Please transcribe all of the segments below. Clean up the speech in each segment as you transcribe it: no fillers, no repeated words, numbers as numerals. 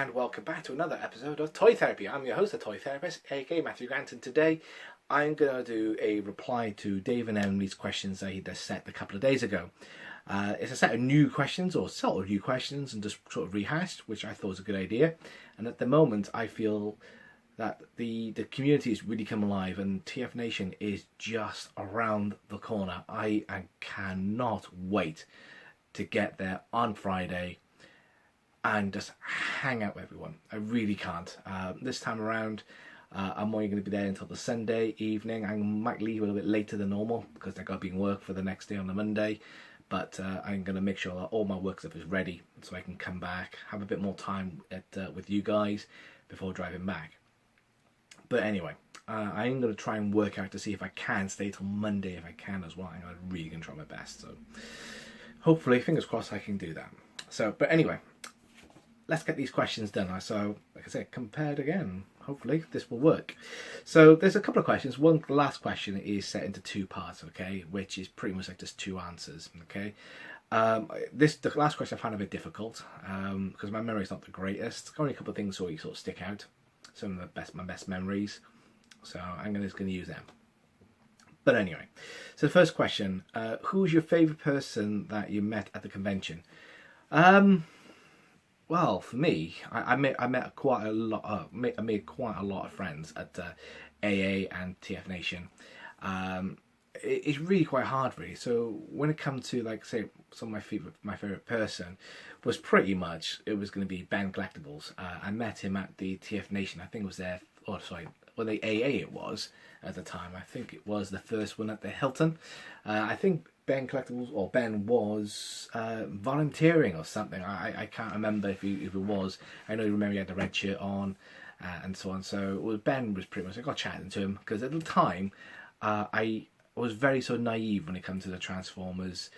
and welcome back to another episode of Toy Therapy. I'm your host, the Toy Therapist, aka Matthew Grant, and today I'm going to do a reply to Dave and Emily's questions that he just set a couple of days ago. It's a set of new questions, or sort of new questions, and just sort of rehashed, which I thought was a good idea. And at the moment, I feel that the community has really come alive, and TF Nation is just around the corner. I cannot wait to get there on Friday and just hang out with everyone. I really can't. This time around, I'm only going to be there until the Sunday evening. I might leave a little bit later than normal because I've got to be in work for the next day on the Monday. But I'm going to make sure that all my work stuff is ready so I can come back, have a bit more time with you guys before driving back. But anyway, I'm going to try and work out to see if I can stay till Monday if I can as well. I'm really going to try my best. So hopefully, fingers crossed, I can do that. So, but anyway, let's get these questions done. So, like I said, compared again. Hopefully this will work. So there's a couple of questions. The last question is set into two parts, okay, which is pretty much like just two answers, okay. The last question I found a bit difficult because my memory is not the greatest. Only a couple of things sort of stick out. Some of my best memories. So I'm just going to use them. But anyway, so the first question: who's your favourite person that you met at the convention? Well, for me, I made quite a lot. I made quite a lot of friends at AA and TF Nation. It's really quite hard, really. So when it comes to, like, say, my favorite person was pretty much, it was going to be Ben Collectibles. I met him at the TF Nation. I think it was there. Oh, sorry. Well, the AA it was at the time. I think it was the first one at the Hilton. I think Ben Collectibles, or Ben was volunteering or something. I can't remember if it was. I know you remember he had the red shirt on and so on. So Ben was pretty much, I got chatting to him because at the time I was very sort of naive when it comes to the Transformers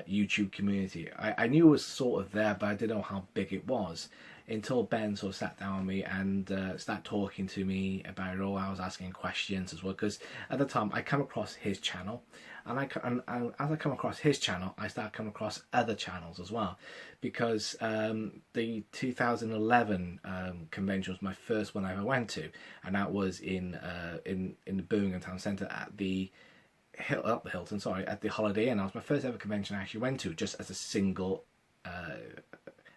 YouTube community. I knew it was sort of there, but I didn't know how big it was until Ben sort of sat down with me and started talking to me about it all. I was asking questions as well because at the time I come across his channel, and as I come across his channel, I start coming across other channels as well, because the 2011 convention was my first one I ever went to, and that was in the Birmingham Town Centre at the Hilton, sorry, at the Holiday Inn. That was my first ever convention I actually went to, just as a single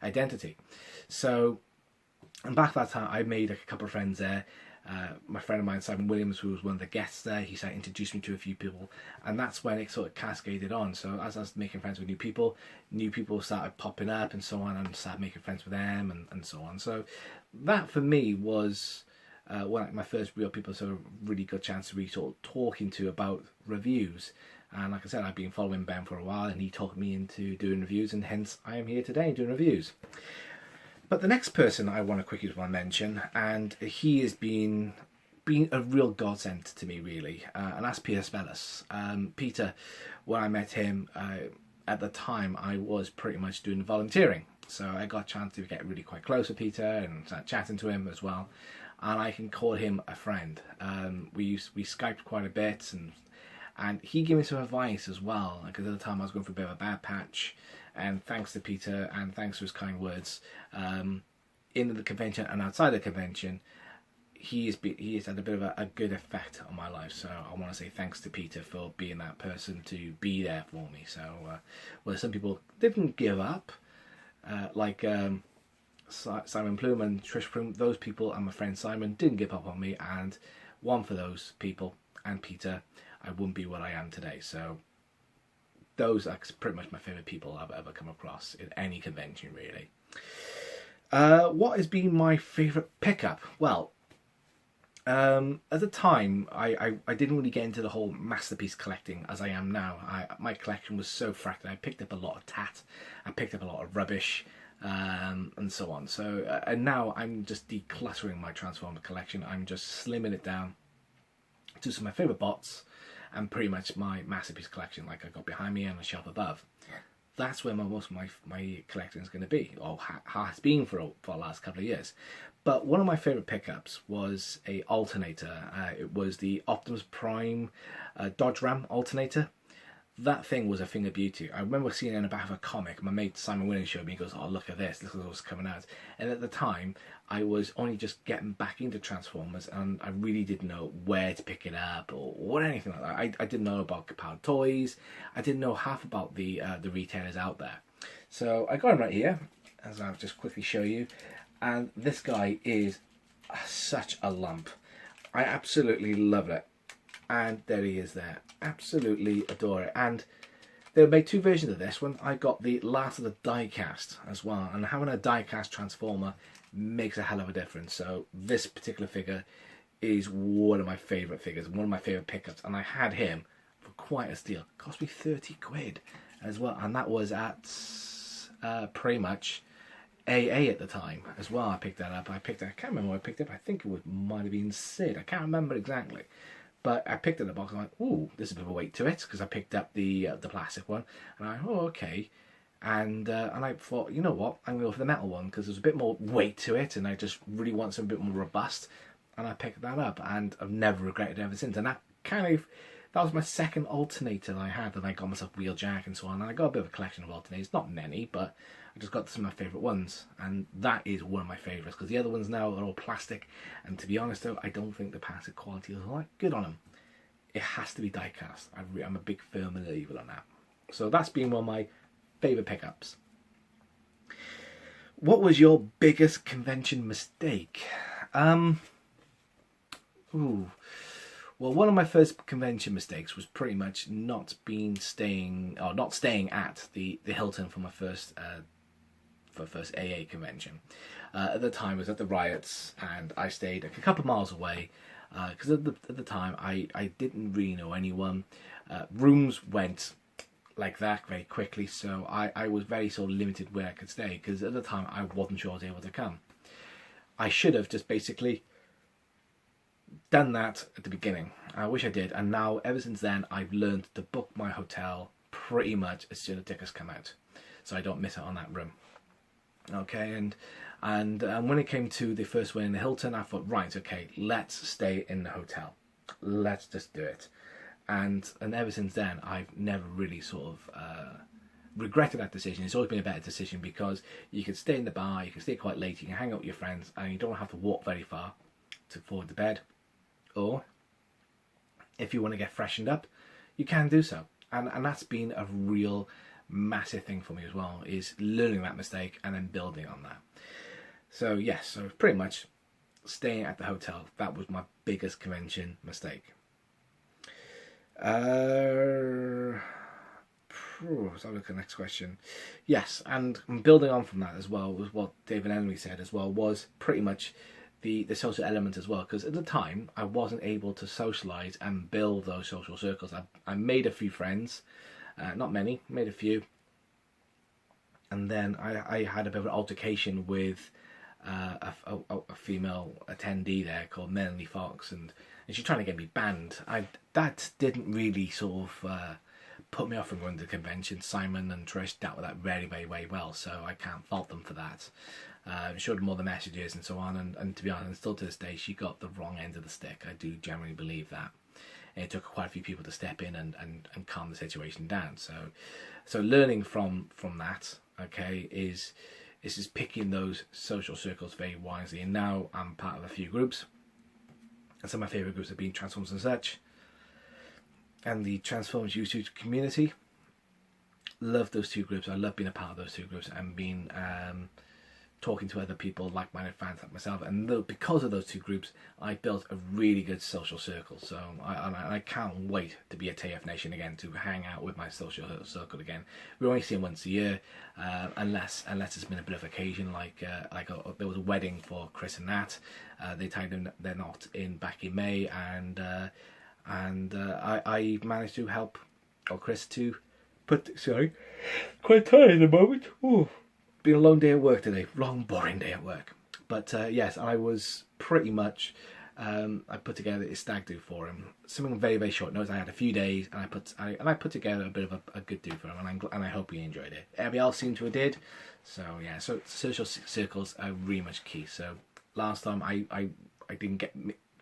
identity. So, and back at that time, I made a couple of friends there. My friend of mine, Simon Williams, who was one of the guests there, he started introduced me to a few people, and that's when it sort of cascaded on. So as I was making friends with new people started popping up and so on, and started making friends with them and so on. So that for me was my first real people, so a really good chance to be sort of talking to about reviews. And like I said, I've been following Ben for a while, and he talked me into doing reviews, and hence I am here today doing reviews. But the next person I want to quickly mention, and he has been a real godsend to me, really, and that's Peter Spellis. Peter, when I met him, at the time I was pretty much doing volunteering, so I got a chance to get really quite close with Peter and start chatting to him as well, and I can call him a friend. We Skyped quite a bit, and he gave me some advice as well, because at the time I was going through a bit of a bad patch, and thanks to Peter and thanks to his kind words, in the convention and outside the convention, he has had a bit of a good effect on my life. So I want to say thanks to Peter for being that person to be there for me. So well, some people didn't give up, like Simon Plume and Trish Plume. Those people and my friend Simon didn't give up on me, and one for those people and Peter, I wouldn't be what I am today. So those are pretty much my favourite people I've ever come across in any convention, really. What has been my favourite pickup? Well, at the time, I didn't really get into the whole masterpiece collecting as I am now. My collection was so fractured. I picked up a lot of tat, I picked up a lot of rubbish, and so on. So, and now I'm just decluttering my Transformer collection. I'm just slimming it down to some of my favourite bots, and pretty much my masterpiece collection, like I got behind me and a shelf above. That's where most of my collecting is going to be, or has been for the last couple of years. But one of my favourite pickups was a alternator. It was the Optimus Prime Dodge Ram alternator. that thing was a thing of beauty. I remember seeing it in the back of a comic. My mate Simon Williams showed me. He goes, "Oh, look at this! Look at what's coming out." And at the time, I was only just getting back into Transformers, and I really didn't know where to pick it up or anything like that. I didn't know about powered toys. I didn't know half about the retailers out there. So I got him right here, as I'll just quickly show you. And this guy is such a lump. I absolutely love it. And there he is there. Absolutely adore it. And they made two versions of this one. I got the last of the die-cast as well. And having a die-cast Transformer makes a hell of a difference. So this particular figure is one of my favourite figures. One of my favourite pickups. And I had him for quite a steal. It cost me 30 quid as well. And that was at pretty much AA at the time as well. I picked that up. I can't remember what I picked up. I think it might have been Sid. I can't remember exactly. But I picked up the box and I went, ooh, there's a bit of a weight to it, because I picked up the plastic one. And I went, oh, okay. And I thought, you know what, I'm going to go for the metal one, because there's a bit more weight to it, and I just really want something a bit more robust. And I picked that up, and I've never regretted it ever since. And that was my second alternator that I had, and I got myself wheel jack and so on. And I got a bit of a collection of alternators, not many, but I just got some of my favourite ones. And that is one of my favourites, because the other ones now are all plastic. And to be honest though, I don't think the plastic quality is all that good on them. It has to be die cast. I'm a big firm believer on that. So that's been one of my favourite pickups. What was your biggest convention mistake? Well, one of my first convention mistakes was pretty much not staying at the Hilton for my first AA convention. At the time, I was at the riots, and I stayed a couple of miles away because at the time I didn't really know anyone. Rooms went like that very quickly, so I was very sort of limited where I could stay, because at the time I wasn't sure I was able to come. I should have just basically done that at the beginning. I wish I did. And now, ever since then, I've learned to book my hotel pretty much as soon as tickets come out, so I don't miss out on that room. Okay, and when it came to the first one in the Hilton, I thought, right, okay, let's stay in the hotel. Let's just do it. And ever since then, I've never really sort of regretted that decision. It's always been a better decision, because you can stay in the bar, you can stay quite late, you can hang out with your friends, and you don't have to walk very far to forward to bed. Or if you want to get freshened up, you can do so. And that's been a real massive thing for me as well, is learning that mistake and then building on that. So yes, so pretty much staying at the hotel, that was my biggest convention mistake. So I'll look at the next question. Yes, and building on from that as well was what Dave and Emilies said as well, was pretty much the social element as well, because at the time I wasn't able to socialise and build those social circles. I made a few friends, not many, made a few, and then I had a bit of an altercation with a female attendee there called Melanie Fox, and she's trying to get me banned. That didn't really sort of put me off from going to the convention. Simon and Trish dealt with that very, very, very well, so I can't fault them for that. Showed them all the messages and so on, and to be honest, still to this day, she got the wrong end of the stick. I do generally believe that. And it took quite a few people to step in and calm the situation down. So learning from that, okay, is just picking those social circles very wisely. And now I'm part of a few groups, and some of my favourite groups have been Transformers and Such, and the Transformers YouTube community. Love those two groups. I love being a part of those two groups and being talking to other people, like-minded fans like myself, and because of those two groups, I built a really good social circle. So I can't wait to be at TF Nation again, to hang out with my social circle again. We only see them once a year, unless it's been a bit of occasion, like there was a wedding for Chris and Nat. They tied their knot back in May, and I managed to help Chris to put. Sorry, quite tired at the moment. Ooh. Been a long day at work today, long boring day at work, but yes, I was pretty much I put together a stag do for him, something very, very short notice. I had a few days, and I put together a bit of a good do for him, and I hope he enjoyed it. Everybody else seemed to have did. So yeah, so social circles are really much key. So last time I didn't get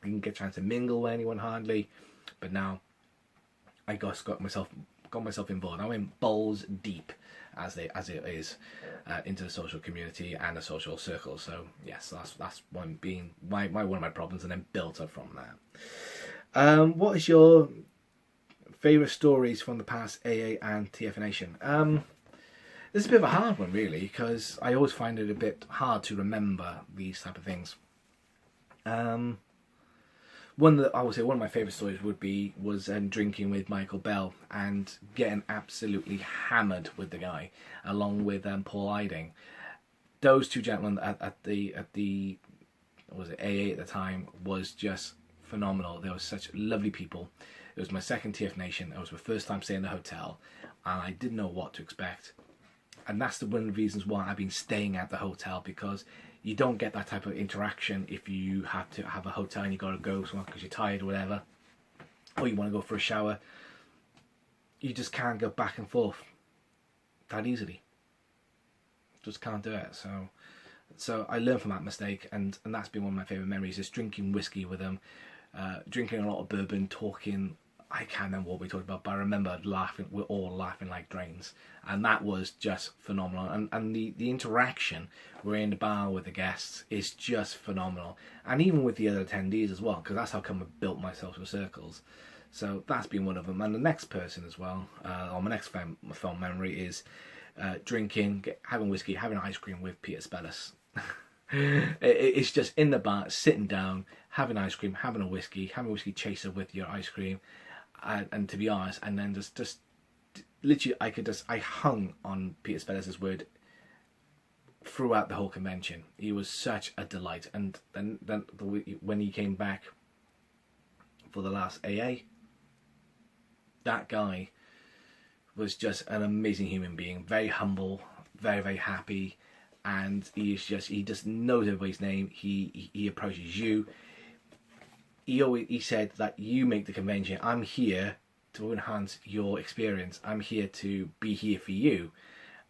a chance to mingle with anyone hardly, but now I got got myself involved. I went balls deep, as it is, into the social community and the social circle. So yes, that's one being one of my problems, and then built up from that. What is your favourite stories from the past AA and TFN Nation? This is a bit of a hard one, really, because I always find it a bit hard to remember these type of things. One that I would say one of my favourite stories was drinking with Michael Bell and getting absolutely hammered with the guy, along with Paul Iding. Those two gentlemen at the what was it, AA at the time, was just phenomenal. They were such lovely people. It was my second TF Nation. It was my first time staying in the hotel, and I didn't know what to expect. And that's one of the reasons why I've been staying at the hotel, because you don't get that type of interaction if you have to have a hotel and you got to go somewhere because you're tired or whatever, or you want to go for a shower. You just can't go back and forth that easily. Just can't do it. So I learned from that mistake, and that's been one of my favourite memories, is drinking whiskey with them, drinking a lot of bourbon, talking. I can't remember what we talked about, but I remember laughing. We're all laughing like drains, and that was just phenomenal. And the interaction we're in the bar with the guests is just phenomenal, and even with the other attendees as well, because that's how come I built my social circles. So that's been one of them. And the next person as well, or my next film memory is drinking, having whiskey, having ice cream with Peter Spellis. It's just in the bar, sitting down, having ice cream, having a whiskey chaser with your ice cream. And to be honest, and then just literally, I hung on Peter Spellis' word throughout the whole convention. He was such a delight. And then when he came back for the last AA, that guy was just an amazing human being, very humble, very, very happy, and he just knows everybody's name. He approaches you. He said that you make the convention. I'm here to enhance your experience. I'm here to be here for you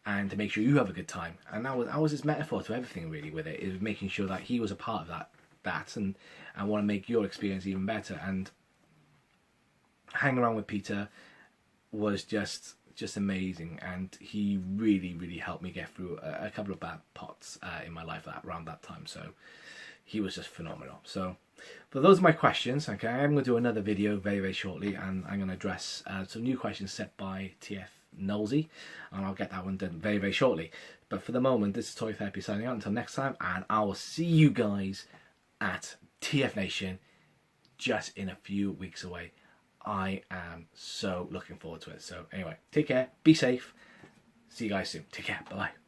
and to make sure you have a good time. And that was his metaphor to everything, really, with it, is making sure that he was a part of that and want to make your experience even better. And hanging around with Peter was just amazing, and he really, really helped me get through a couple of bad pots in my life around that time. So he was just phenomenal. So, but those are my questions. Okay, I'm going to do another video very, very shortly, and I'm going to address some new questions set by TF Nolsey, and I'll get that one done very, very shortly. But for the moment, this is Toy Therapy signing out. Until next time, and I will see you guys at TF Nation just in a few weeks away. I am so looking forward to it. So anyway, take care, be safe, see you guys soon. Take care, bye-bye.